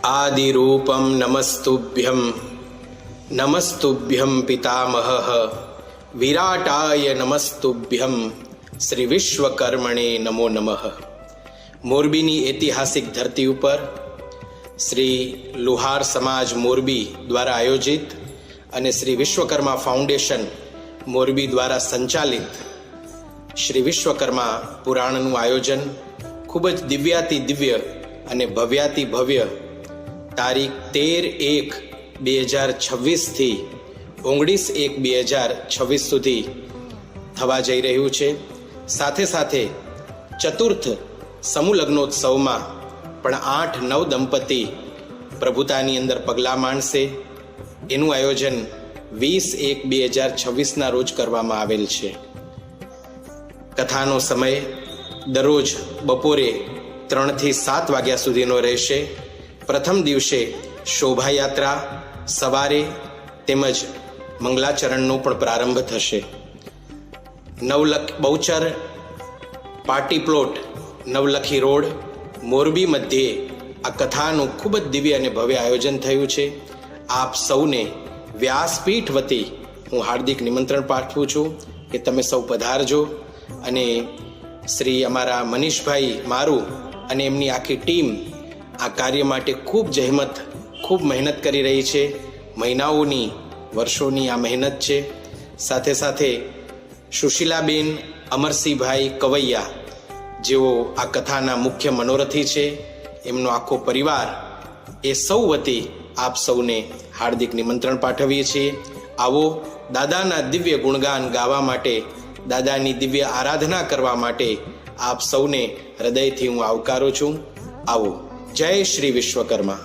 आदिरूपं नमस्तुभ्यं पितामहः विराटाय नमस्तुभ्यं श्री विश्वकर्मणे नमो नमः। મોરબીની ઐતિહાસિક ધરતી ઉપર શ્રી લુહાર સમાજ મોરબી દ્વારા આયોજિત અને શ્રી વિશ્વકર્મા ફાઉન્ડેશન મોરબી દ્વારા સંચાલિત શ્રી વિશ્વકર્મા પુરાણનું આયોજન ખૂબ જ દિવ્યાતિ દિવ્ય અને ભવ્યાતિ ભવ્ય તારીખ 13/1/2026થી 19/1/2026 સુધી થવા જઈ રહ્યું છે। સાથે સાથે ચતુર્થ સમૂહ લગ્નોત્સવમાં પણ 8-9 દંપતી પ્રભુતાની અંદર પગલાં માંડશે। એનું આયોજન 20/1/2026ના રોજ કરવામાં આવેલ છે। કથાનો સમય દરરોજ બપોરે 3 થી 7 વાગ્યા સુધીનો રહેશે। પ્રથમ દિવસે શોભાયાત્રા સવારે તેમજ મંગલાચરણનો પણ પ્રારંભ થશે। Bahuchar party plot Navlakhi road Morbi મધ્યે આ કથાનું ખૂબ જ દિવ્ય અને ભવ્ય આયોજન થયું છે। આપ સૌને વ્યાસપીઠ વતી હું હાર્દિક નિમંત્રણ પાઠવું છું કે તમે સૌ પધારજો અને શ્રી અમારા મનીષભાઈ મારું અને એમની આખી ટીમ આ કાર્ય માટે ખૂબ જહેમત ખૂબ મહેનત કરી રહી છે। મહિનાઓની વર્ષોની આ મહેનત છે। સાથે સાથે સુશીલાબેન અમરસિંહભાઈ કવૈયા જેઓ આ કથાના મુખ્ય મનોરથી છે, એમનો આખો પરિવાર એ સૌ વતી આપ સૌને હાર્દિક નિમંત્રણ પાઠવીએ છીએ। આવો દાદાના દિવ્ય ગુણગાન ગાવા માટે, દાદાની દિવ્ય આરાધના કરવા માટે આપ સૌને હૃદયથી હું આવકારું છું। આવો। જય શ્રી વિશ્વકર્મા।